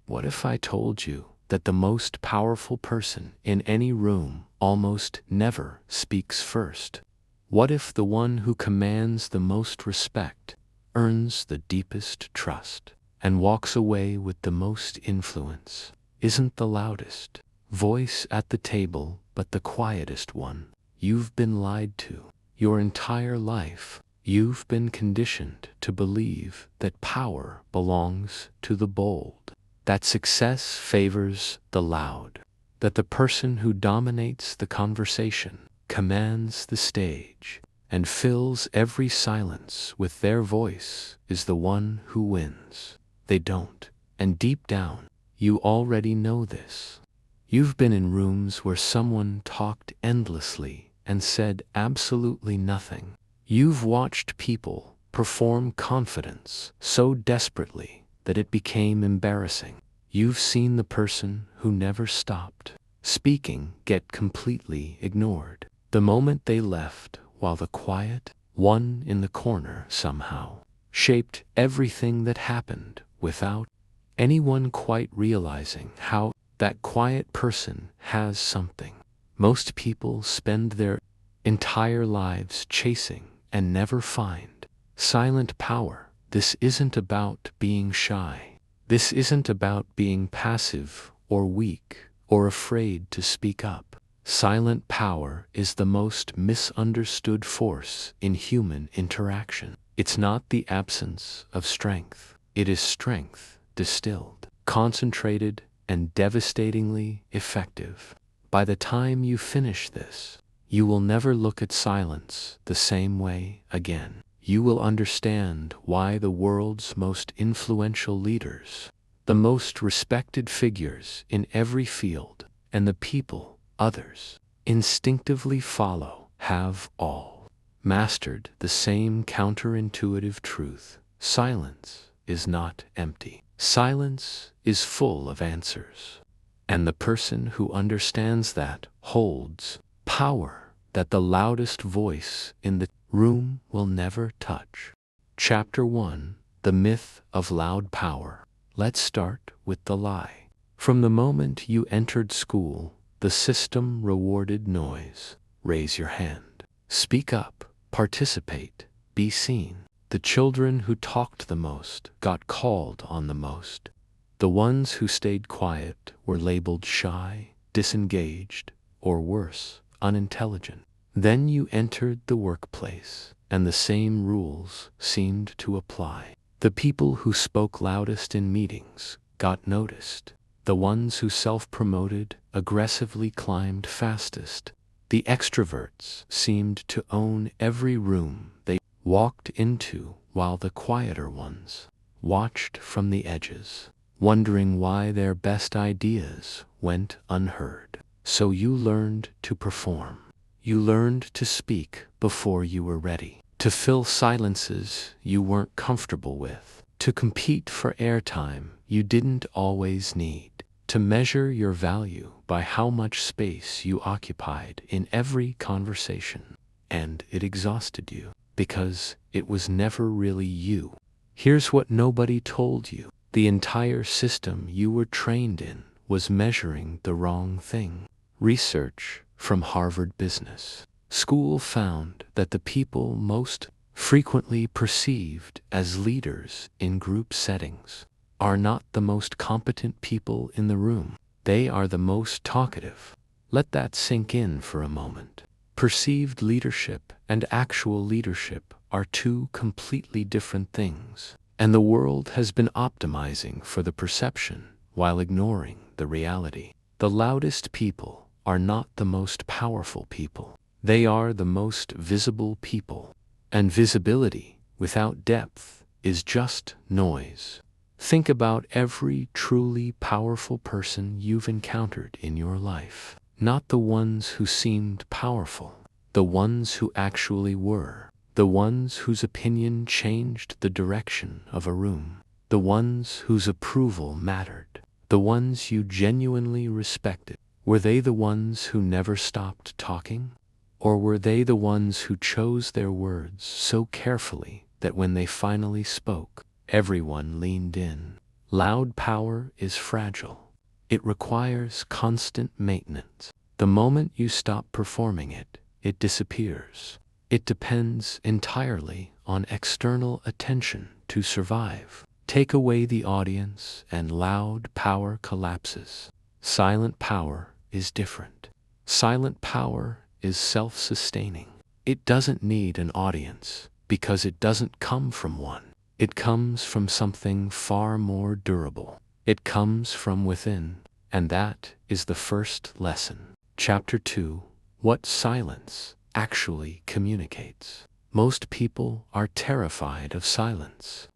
What if I told you that the most powerful person in any room almost never speaks first? What if the one who commands the most respect, earns the deepest trust, and walks away with the most influence, isn't the loudest voice at the table, but the quietest one? You've been lied to. Your entire life, you've been conditioned to believe that power belongs to the bold, that success favors the loud, that the person who dominates the conversation, commands the stage, and fills every silence with their voice is the one who wins. They don't, and deep down, you already know this. You've been in rooms where someone talked endlessly and said absolutely nothing. You've watched people perform confidence so desperately that it became embarrassing. You've seen the person who never stopped speaking get completely ignored the moment they left, while the quiet one in the corner somehow shaped everything that happened without anyone quite realizing how that quiet person has something most people spend their entire lives chasing and never find: silent power. This isn't about being shy. This isn't about being passive or weak or afraid to speak up. Silent power is the most misunderstood force in human interaction. It's not the absence of strength. It is strength distilled, concentrated, and devastatingly effective. By the time you finish this, you will never look at silence the same way again. You will understand why the world's most influential leaders, the most respected figures in every field, and the people others instinctively follow have all mastered the same counterintuitive truth: silence is not empty. Silence is full of answers. And the person who understands that holds power that the loudest voice in the room will never touch. Chapter 1: The Myth of Loud Power. Let's start with the lie. From the moment you entered school, the system rewarded noise. Raise your hand. Speak up. Participate. Be seen. The children who talked the most got called on the most. The ones who stayed quiet were labeled shy, disengaged, or worse, unintelligent. Then you entered the workplace, and the same rules seemed to apply. The people who spoke loudest in meetings got noticed. The ones who self-promoted aggressively climbed fastest. The extroverts seemed to own every room they walked into, while the quieter ones watched from the edges, wondering why their best ideas went unheard. So you learned to perform. You learned to speak before you were ready, to fill silences you weren't comfortable with, to compete for airtime you didn't always need, to measure your value by how much space you occupied in every conversation. And it exhausted you, because it was never really you. Here's what nobody told you: the entire system you were trained in was measuring the wrong thing. Research from Harvard Business School found that the people most frequently perceived as leaders in group settings are not the most competent people in the room. They are the most talkative. Let that sink in for a moment. Perceived leadership and actual leadership are two completely different things, and the world has been optimizing for the perception while ignoring the reality. The loudest people are not the most powerful people. They are the most visible people. And visibility without depth is just noise. Think about every truly powerful person you've encountered in your life. Not the ones who seemed powerful, the ones who actually were, the ones whose opinion changed the direction of a room, the ones whose approval mattered, the ones you genuinely respected. Were they the ones who never stopped talking? Or were they the ones who chose their words so carefully that when they finally spoke, everyone leaned in? Loud power is fragile. It requires constant maintenance. The moment you stop performing it, it disappears. It depends entirely on external attention to survive. Take away the audience and loud power collapses. Silent power is different. Silent power is self-sustaining. It doesn't need an audience because it doesn't come from one. It comes from something far more durable. It comes from within, and that is the first lesson. Chapter 2: What silence actually communicates. Most people are terrified of silence.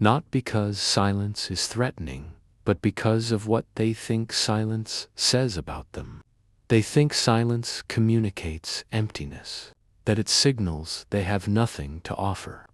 Not because silence is threatening, but because of what they think silence says about them. They think silence communicates emptiness, that it signals they have nothing to offer,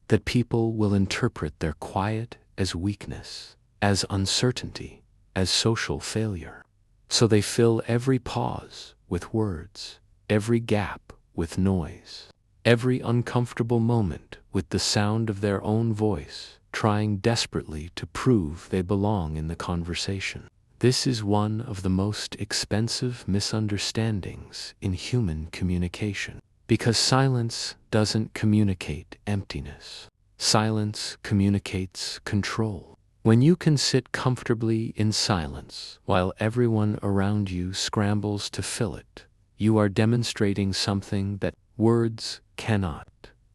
that people will interpret their quiet as weakness, as uncertainty, as social failure. So they fill every pause with words, every gap with noise, every uncomfortable moment with the sound of their own voice, trying desperately to prove they belong in the conversation. This is one of the most expensive misunderstandings in human communication, because silence doesn't communicate emptiness. Silence communicates control. When you can sit comfortably in silence while everyone around you scrambles to fill it, you are demonstrating something that words cannot.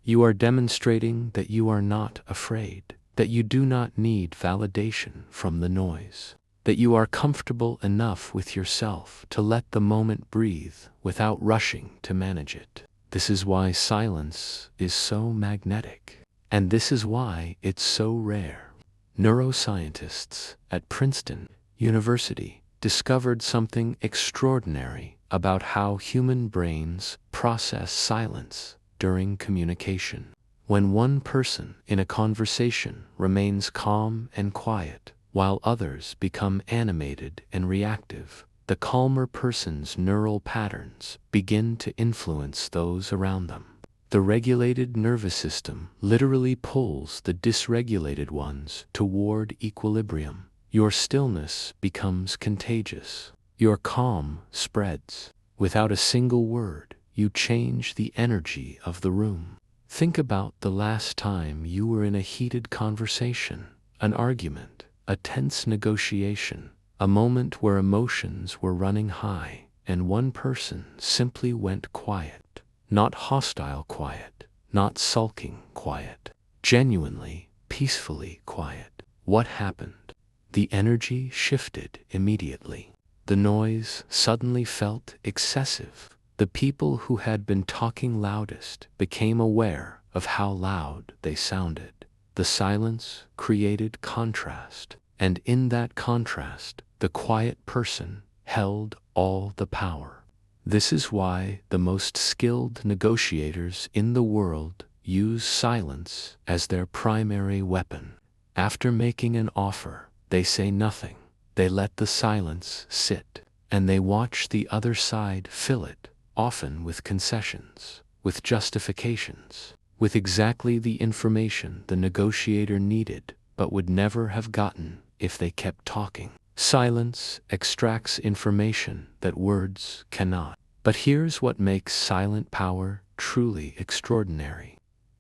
You are demonstrating that you are not afraid, that you do not need validation from the noise, that you are comfortable enough with yourself to let the moment breathe without rushing to manage it. This is why silence is so magnetic, and this is why it's so rare. Neuroscientists at Princeton University discovered something extraordinary about how human brains process silence during communication. When one person in a conversation remains calm and quiet, while others become animated and reactive, the calmer person's neural patterns begin to influence those around them. The regulated nervous system literally pulls the dysregulated ones toward equilibrium. Your stillness becomes contagious. Your calm spreads. Without a single word, you change the energy of the room. Think about the last time you were in a heated conversation, an argument, a tense negotiation, a moment where emotions were running high, and one person simply went quiet. Not hostile quiet, not sulking quiet, genuinely, peacefully quiet. What happened? The energy shifted immediately. The noise suddenly felt excessive. The people who had been talking loudest became aware of how loud they sounded. The silence created contrast, and in that contrast, the quiet person held all the power. This is why the most skilled negotiators in the world use silence as their primary weapon. After making an offer, they say nothing. They let the silence sit, and they watch the other side fill it, often with concessions, with justifications, with exactly the information the negotiator needed but would never have gotten if they kept talking. Silence extracts information that words cannot. But here's what makes silent power truly extraordinary.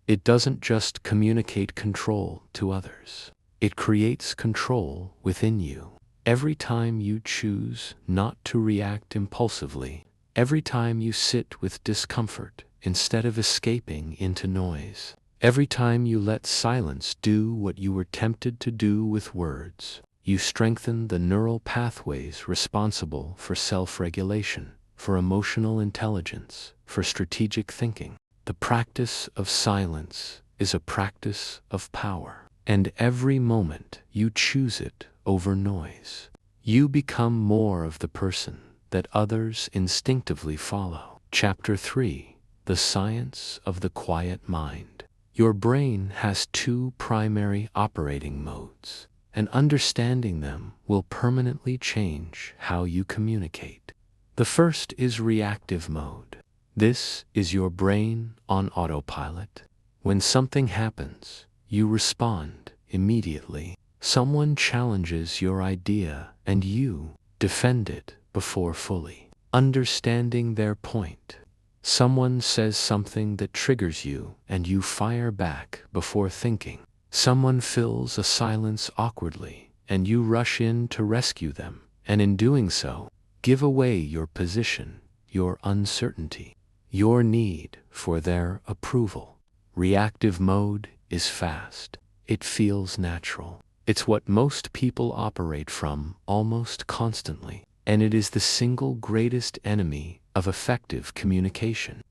It doesn't just communicate control to others. It creates control within you. Every time you choose not to react impulsively, every time you sit with discomfort instead of escaping into noise, every time you let silence do what you were tempted to do with words, you strengthen the neural pathways responsible for self-regulation, for emotional intelligence, for strategic thinking. The practice of silence is a practice of power, and every moment you choose it over noise, you become more of the person that others instinctively follow. Chapter 3: The Science of the Quiet Mind. Your brain has two primary operating modes, and understanding them will permanently change how you communicate. The first is reactive mode. This is your brain on autopilot. When something happens, you respond immediately. Someone challenges your idea and you defend it before fully understanding their point. Someone says something that triggers you and you fire back before thinking. Someone fills a silence awkwardly and you rush in to rescue them, and in doing so, give away your position, your uncertainty, your need for their approval. Reactive mode is fast. It feels natural. It's what most people operate from almost constantly, and it is the single greatest enemy of effective communication.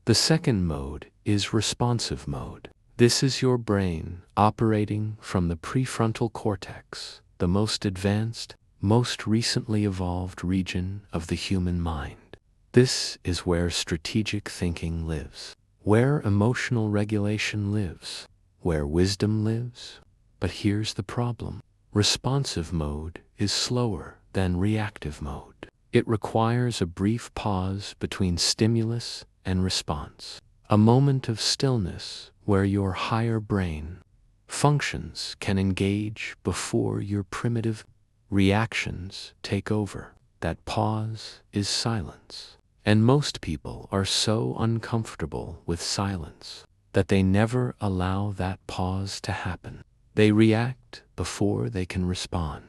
The second mode is responsive mode. This is your brain operating from the prefrontal cortex, the most advanced, most recently evolved region of the human mind. This is where strategic thinking lives, where emotional regulation lives, where wisdom lives. But here's the problem. Responsive mode is slower than reactive mode. It requires a brief pause between stimulus and response, a moment of stillness where your higher brain functions can engage before your primitive reactions take over. That pause is silence. And most people are so uncomfortable with silence that they never allow that pause to happen. They react before they can respond.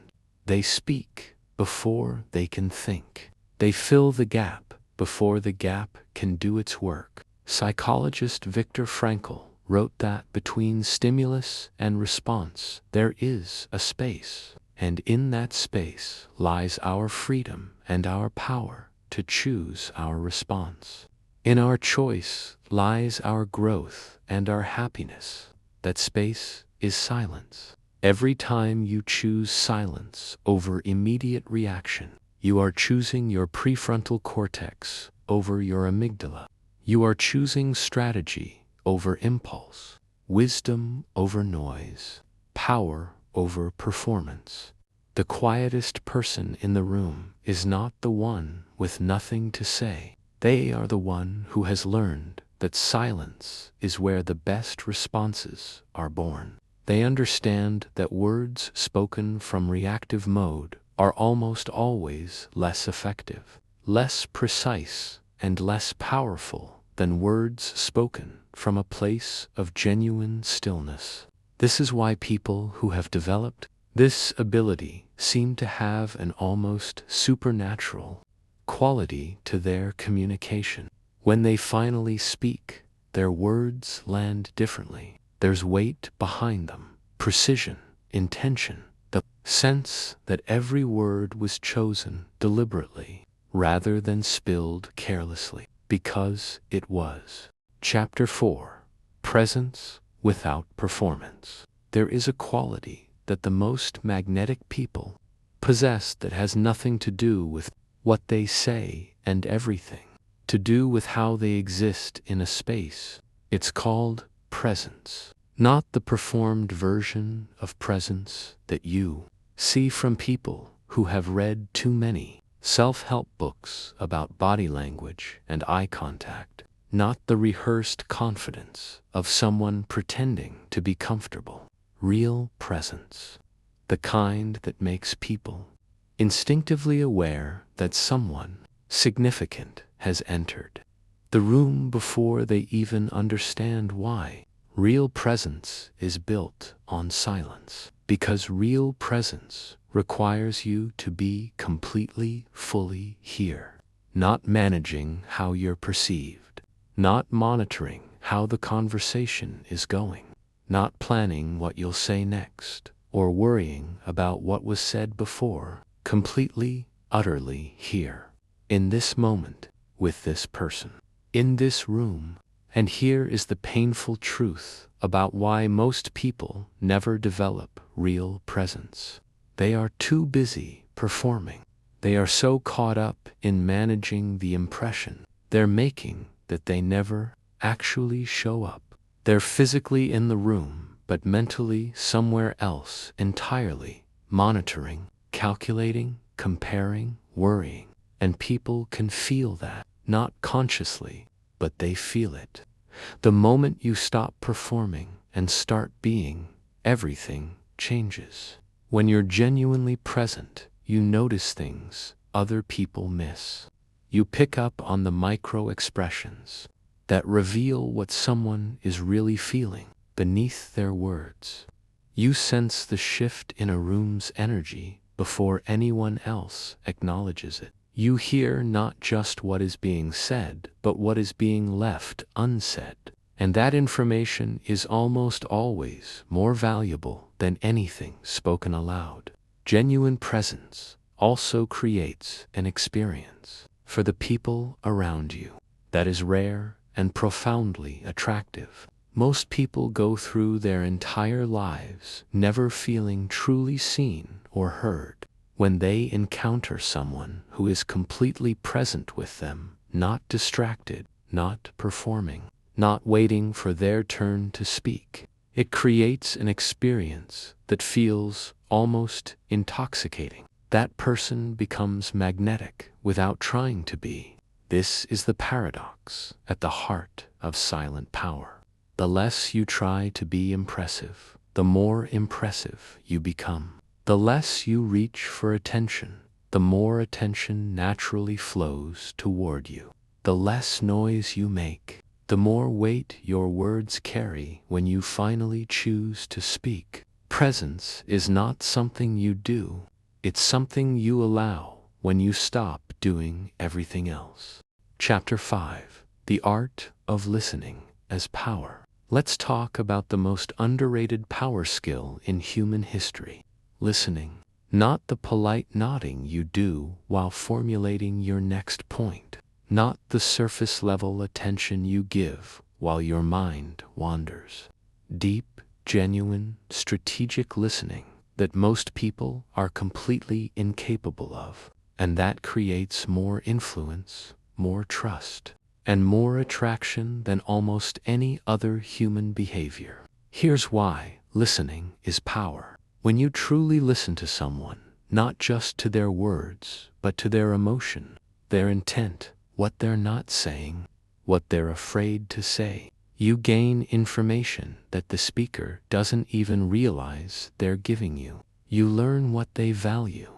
They speak before they can think. They fill the gap before the gap can do its work. Psychologist Viktor Frankl wrote that between stimulus and response there is a space, and in that space lies our freedom and our power to choose our response. In our choice lies our growth and our happiness. That space is silence. Every time you choose silence over immediate reaction, you are choosing your prefrontal cortex over your amygdala. You are choosing strategy over impulse, wisdom over noise, power over performance. The quietest person in the room is not the one with nothing to say. They are the one who has learned that silence is where the best responses are born. They understand that words spoken from reactive mode are almost always less effective, less precise, and less powerful than words spoken from a place of genuine stillness. This is why people who have developed this ability seem to have an almost supernatural quality to their communication. When they finally speak, their words land differently. There's weight behind them, precision, intention, the sense that every word was chosen deliberately rather than spilled carelessly, because it was. Chapter 4. Presence without performance. There is a quality that the most magnetic people possess that has nothing to do with what they say and everything to do with how they exist in a space. It's called presence. Not the performed version of presence that you see from people who have read too many self-help books about body language and eye contact. Not the rehearsed confidence of someone pretending to be comfortable. Real presence. The kind that makes people instinctively aware that someone significant has entered the room before they even understand why. Real presence is built on silence, because real presence requires you to be completely, fully here, not managing how you're perceived, not monitoring how the conversation is going, not planning what you'll say next, or worrying about what was said before. Completely, utterly here, in this moment, with this person, in this room. And here is the painful truth about why most people never develop real presence. They are too busy performing. They are so caught up in managing the impression they're making that they never actually show up. They're physically in the room, but mentally somewhere else entirely, monitoring, calculating, comparing, worrying. And people can feel that, not consciously, but they feel it. The moment you stop performing and start being, everything changes. When you're genuinely present, you notice things other people miss. You pick up on the micro expressions that reveal what someone is really feeling beneath their words. You sense the shift in a room's energy before anyone else acknowledges it. You hear not just what is being said, but what is being left unsaid. And that information is almost always more valuable than anything spoken aloud. Genuine presence also creates an experience for the people around you that is rare and profoundly attractive. Most people go through their entire lives never feeling truly seen or heard. When they encounter someone who is completely present with them, not distracted, not performing, not waiting for their turn to speak, it creates an experience that feels almost intoxicating. That person becomes magnetic without trying to be. This is the paradox at the heart of silent power. The less you try to be impressive, the more impressive you become. The less you reach for attention, the more attention naturally flows toward you. The less noise you make, the more weight your words carry when you finally choose to speak. Presence is not something you do, it's something you allow when you stop doing everything else. Chapter 5: The Art of Listening as Power. Let's talk about the most underrated power skill in human history. Listening. Not the polite nodding you do while formulating your next point. Not the surface-level attention you give while your mind wanders. Deep, genuine, strategic listening that most people are completely incapable of. And that creates more influence, more trust, and more attraction than almost any other human behavior. Here's why listening is power. When you truly listen to someone, not just to their words, but to their emotion, their intent, what they're not saying, what they're afraid to say, you gain information that the speaker doesn't even realize they're giving you. You learn what they value,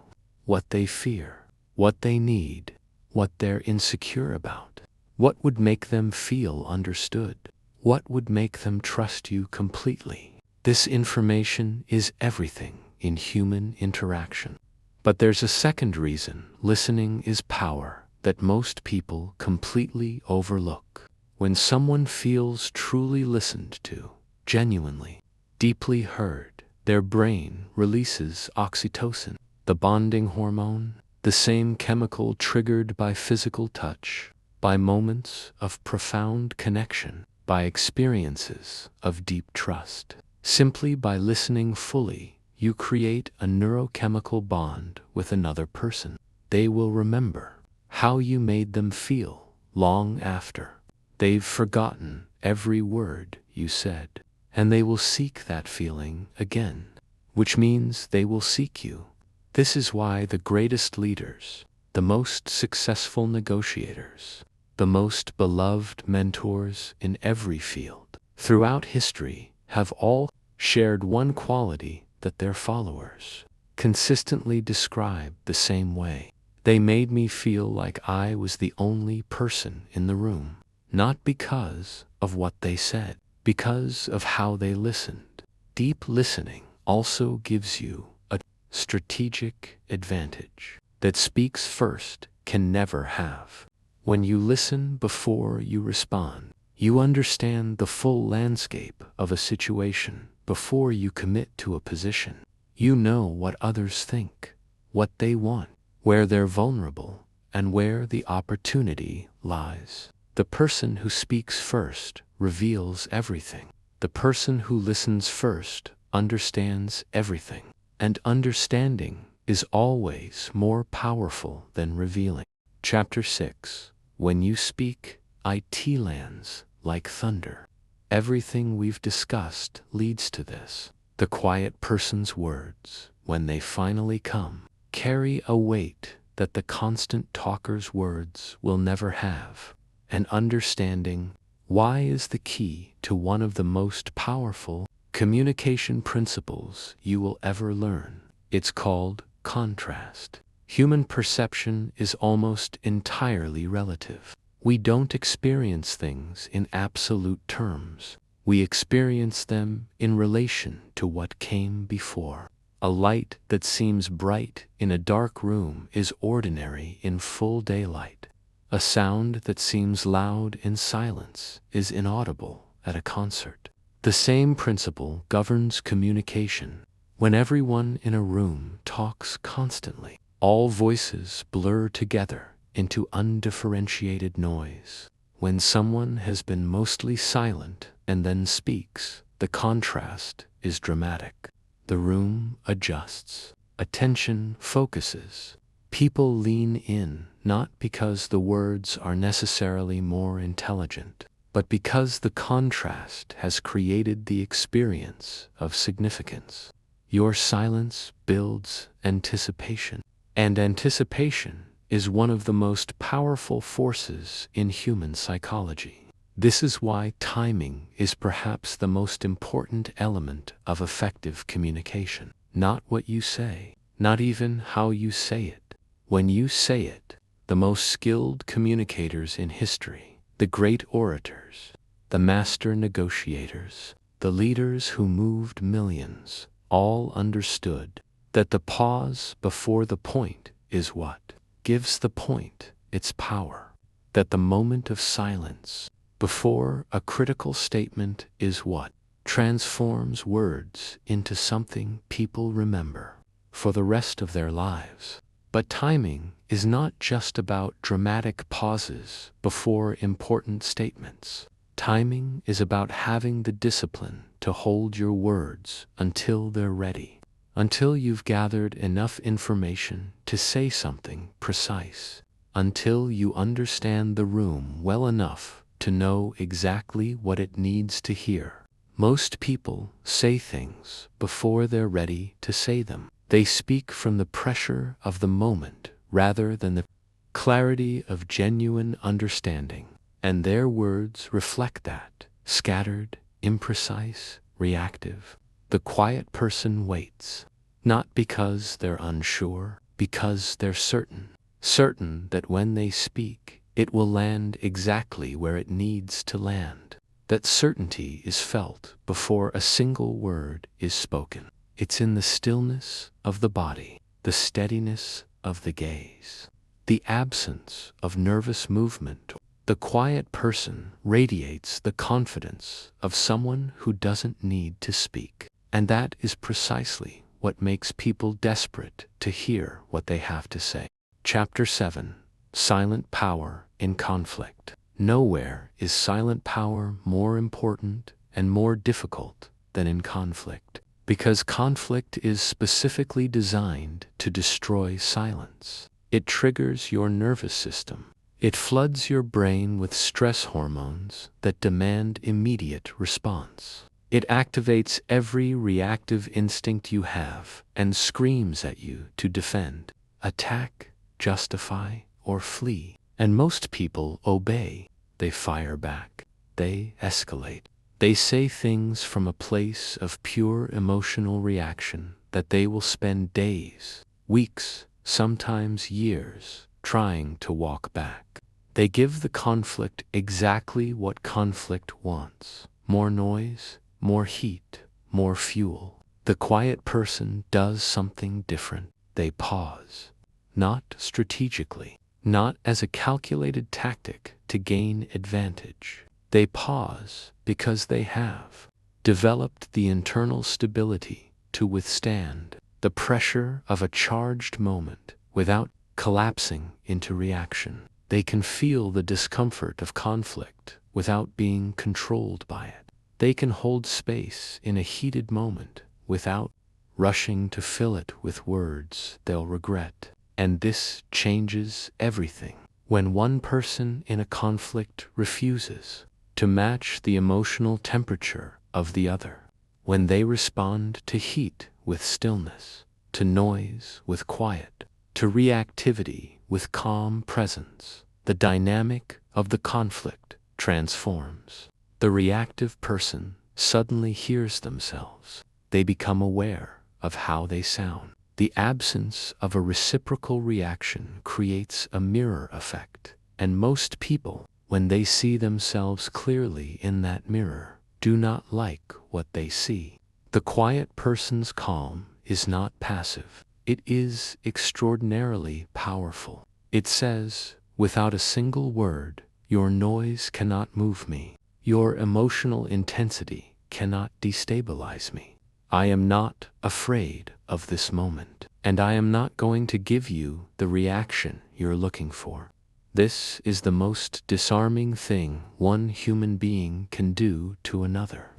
what they fear, what they need, what they're insecure about, what would make them feel understood, what would make them trust you completely. This information is everything in human interaction. But there's a second reason listening is power that most people completely overlook. When someone feels truly listened to, genuinely, deeply heard, their brain releases oxytocin, the bonding hormone, the same chemical triggered by physical touch, by moments of profound connection, by experiences of deep trust. Simply by listening fully, you create a neurochemical bond with another person. They will remember how you made them feel long after they've forgotten every word you said. And they will seek that feeling again, which means they will seek you. This is why the greatest leaders, the most successful negotiators, the most beloved mentors in every field throughout history have all shared one quality that their followers consistently describe the same way. They made me feel like I was the only person in the room, not because of what they said, because of how they listened. Deep listening also gives you a strategic advantage that speaks first can never have. When you listen before you respond, you understand the full landscape of a situation before you commit to a position. You know what others think, what they want, where they're vulnerable, and where the opportunity lies. The person who speaks first reveals everything. The person who listens first understands everything. And understanding is always more powerful than revealing. Chapter 6: When you speak, it lands like thunder. Everything we've discussed leads to this. The quiet person's words, when they finally come, carry a weight that the constant talker's words will never have. And understanding why is the key to one of the most powerful communication principles you will ever learn. It's called contrast. Human perception is almost entirely relative. We don't experience things in absolute terms. We experience them in relation to what came before. A light that seems bright in a dark room is ordinary in full daylight. A sound that seems loud in silence is inaudible at a concert. The same principle governs communication. When everyone in a room talks constantly, all voices blur together into undifferentiated noise. When someone has been mostly silent and then speaks, the contrast is dramatic. The room adjusts. Attention focuses. People lean in, not because the words are necessarily more intelligent, but because the contrast has created the experience of significance. Your silence builds anticipation, and anticipation is one of the most powerful forces in human psychology. This is why timing is perhaps the most important element of effective communication. Not what you say, not even how you say it. When you say it, the most skilled communicators in history, the great orators, the master negotiators, the leaders who moved millions, all understood that the pause before the point is what gives the point its power, that the moment of silence before a critical statement is what transforms words into something people remember for the rest of their lives. But timing is not just about dramatic pauses before important statements. Timing is about having the discipline to hold your words until they're ready, until you've gathered enough information to say something precise, until you understand the room well enough to know exactly what it needs to hear. Most people say things before they're ready to say them. They speak from the pressure of the moment rather than the clarity of genuine understanding, and their words reflect that. Scattered, imprecise, reactive. The quiet person waits, not because they're unsure, because they're certain. Certain that when they speak, it will land exactly where it needs to land. That certainty is felt before a single word is spoken. It's in the stillness of the body, the steadiness of the gaze, the absence of nervous movement. The quiet person radiates the confidence of someone who doesn't need to speak. And that is precisely what makes people desperate to hear what they have to say. Chapter 7. Silent Power in Conflict. Nowhere is silent power more important and more difficult than in conflict, because conflict is specifically designed to destroy silence. It triggers your nervous system. It floods your brain with stress hormones that demand immediate response. It activates every reactive instinct you have and screams at you to defend, attack, justify, or flee. And most people obey. They fire back. They escalate. They say things from a place of pure emotional reaction that they will spend days, weeks, sometimes years trying to walk back. They give the conflict exactly what conflict wants: more noise, more heat, more fuel. The quiet person does something different. They pause, not strategically, not as a calculated tactic to gain advantage. They pause because they have developed the internal stability to withstand the pressure of a charged moment without collapsing into reaction. They can feel the discomfort of conflict without being controlled by it. They can hold space in a heated moment without rushing to fill it with words they'll regret. And this changes everything. When one person in a conflict refuses to match the emotional temperature of the other, when they respond to heat with stillness, to noise with quiet, to reactivity with calm presence, the dynamic of the conflict transforms. The reactive person suddenly hears themselves. They become aware of how they sound. The absence of a reciprocal reaction creates a mirror effect, and most people, when they see themselves clearly in that mirror, do not like what they see. The quiet person's calm is not passive. It is extraordinarily powerful. It says, without a single word, your noise cannot move me. Your emotional intensity cannot destabilize me. I am not afraid of this moment, and I am not going to give you the reaction you're looking for. This is the most disarming thing one human being can do to another.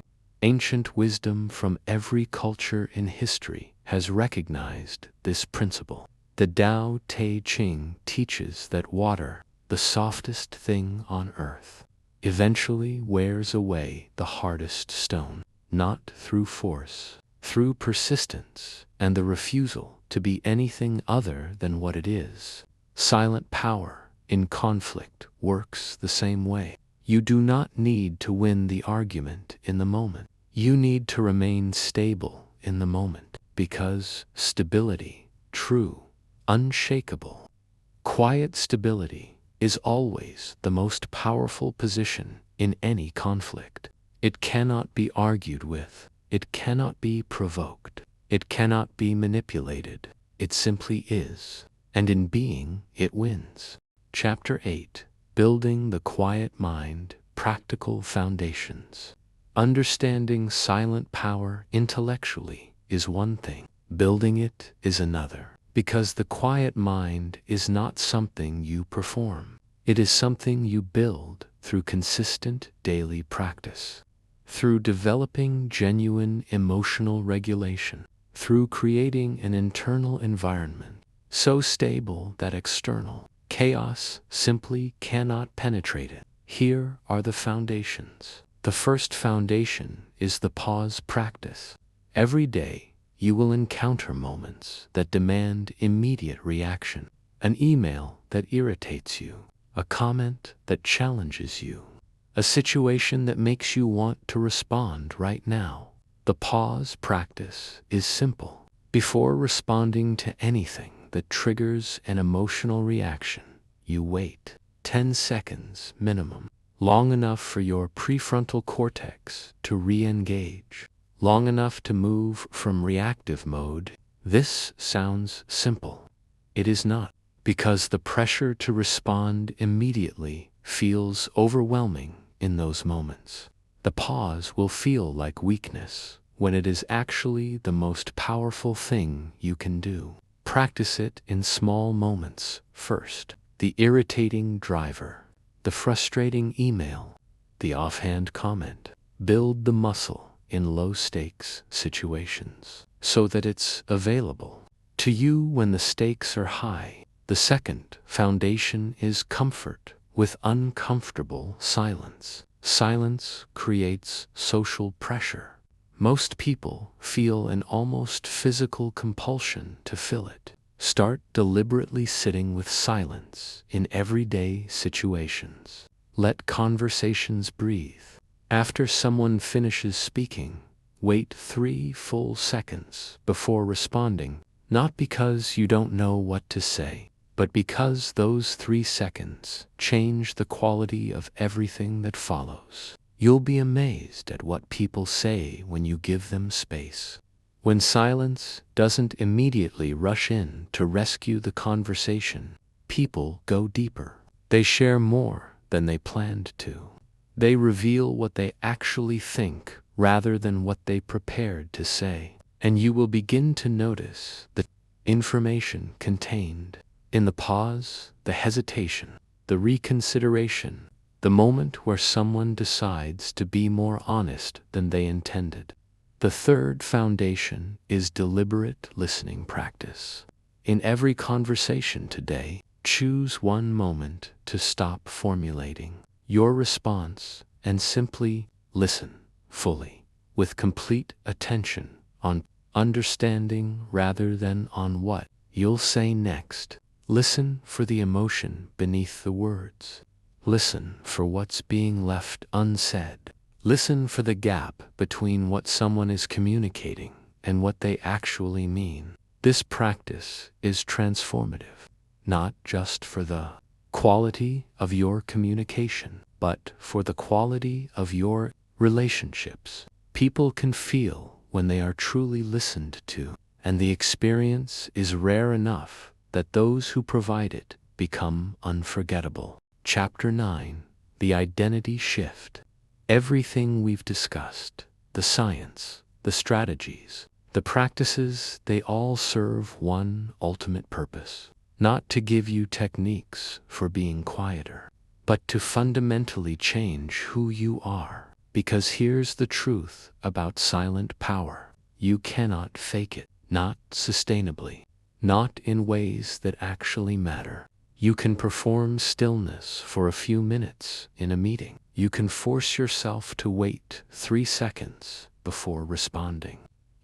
Ancient wisdom from every culture in history has recognized this principle. The Tao Te Ching teaches that water, the softest thing on earth, eventually wears away the hardest stone, not through force, through persistence and the refusal to be anything other than what it is. Silent power in conflict works the same way. You do not need to win the argument in the moment. You need to remain stable in the moment, because stability, true, unshakable, quiet stability, is always the most powerful position in any conflict. It cannot be argued with. It cannot be provoked. It cannot be manipulated. It simply is. And in being, it wins. Chapter 8. Building the Quiet Mind, Practical Foundations. Understanding silent power intellectually is one thing. Building it is another. Because the quiet mind is not something you perform. It is something you build through consistent daily practice. Through developing genuine emotional regulation. Through creating an internal environment so stable that external chaos simply cannot penetrate it. Here are the foundations. The first foundation is the pause practice. Every day, you will encounter moments that demand immediate reaction. An email that irritates you. A comment that challenges you. A situation that makes you want to respond right now. The pause practice is simple. Before responding to anything that triggers an emotional reaction, you wait 10 seconds minimum. Long enough for your prefrontal cortex to re-engage. Long enough to move from reactive mode. This sounds simple. It is not, because the pressure to respond immediately feels overwhelming in those moments. The pause will feel like weakness when it is actually the most powerful thing you can do. Practice it in small moments first. The irritating driver, the frustrating email, the offhand comment. Build the muscle in low-stakes situations so that it's available to you when the stakes are high. The second foundation is comfort with uncomfortable silence. Silence creates social pressure. Most people feel an almost physical compulsion to fill it. Start deliberately sitting with silence in everyday situations. Let conversations breathe. After someone finishes speaking, wait 3 full seconds before responding, not because you don't know what to say, but because those 3 seconds change the quality of everything that follows. You'll be amazed at what people say when you give them space. When silence doesn't immediately rush in to rescue the conversation, people go deeper. They share more than they planned to. They reveal what they actually think rather than what they prepared to say. And you will begin to notice the information contained in the pause, the hesitation, the reconsideration, the moment where someone decides to be more honest than they intended. The third foundation is deliberate listening practice. In every conversation today, choose one moment to stop formulating your response and simply listen fully, with complete attention on understanding rather than on what you'll say next. Listen for the emotion beneath the words. Listen for what's being left unsaid. Listen for the gap between what someone is communicating and what they actually mean. This practice is transformative, not just for the quality of your communication, but for the quality of your relationships. People can feel when they are truly listened to, and the experience is rare enough that those who provide it become unforgettable. Chapter 9: The Identity Shift. Everything we've discussed, the science, the strategies, the practices, they all serve one ultimate purpose: not to give you techniques for being quieter, but to fundamentally change who you are. Because here's the truth about silent power: you cannot fake it, not sustainably, not in ways that actually matter. You can perform stillness for a few minutes in a meeting. You can force yourself to wait 3 seconds before responding.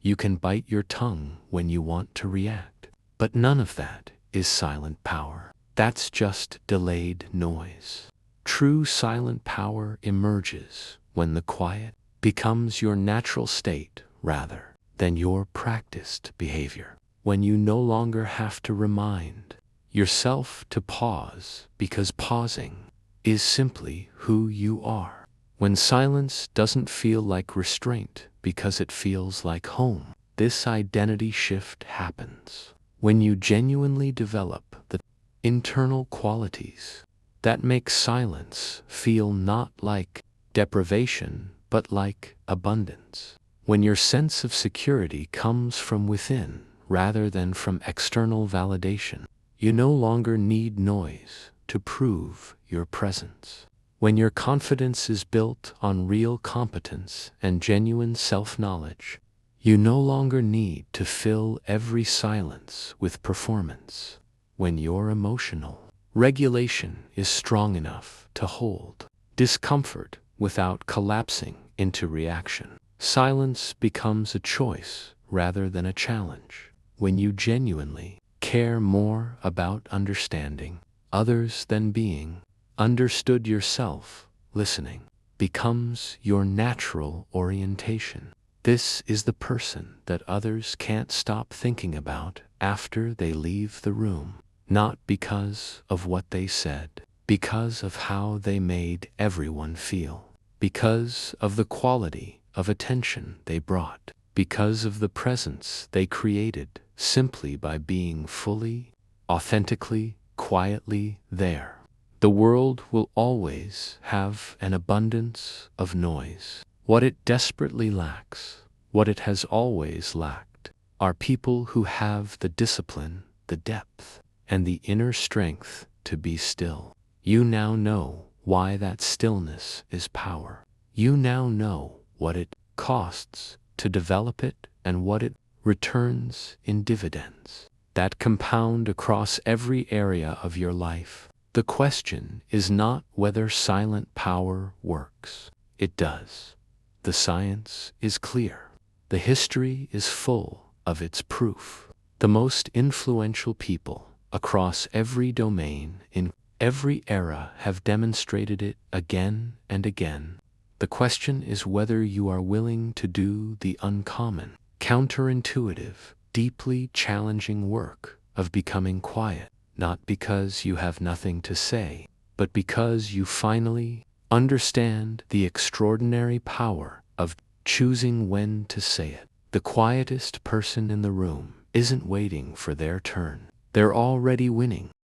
You can bite your tongue when you want to react. But none of that is silent power. That's just delayed noise. True silent power emerges when the quiet becomes your natural state rather than your practiced behavior. When you no longer have to remind yourself to pause because pausing is simply who you are. When silence doesn't feel like restraint because it feels like home. This identity shift happens when you genuinely develop the internal qualities that make silence feel not like deprivation but like abundance. When your sense of security comes from within rather than from external validation. You no longer need noise to prove your presence. When your confidence is built on real competence and genuine self-knowledge, you no longer need to fill every silence with performance. When your emotional regulation is strong enough to hold discomfort without collapsing into reaction, silence becomes a choice rather than a challenge. When you genuinely care more about understanding others than being understood yourself, listening becomes your natural orientation. This is the person that others can't stop thinking about after they leave the room, not because of what they said, because of how they made everyone feel, because of the quality of attention they brought, because of the presence they created simply by being fully, authentically, quietly there. The world will always have an abundance of noise. What it desperately lacks, what it has always lacked, are people who have the discipline, the depth, and the inner strength to be still. You now know why that stillness is power. You now know what it costs to develop it and what it returns in dividends that compound across every area of your life. The question is not whether silent power works. It does. The science is clear. The history is full of its proof. The most influential people across every domain in every era have demonstrated it again and again. The question is whether you are willing to do the uncommon, counterintuitive, deeply challenging work of becoming quiet, not because you have nothing to say, but because you finally understand the extraordinary power of choosing when to say it. The quietest person in the room isn't waiting for their turn. They're already winning.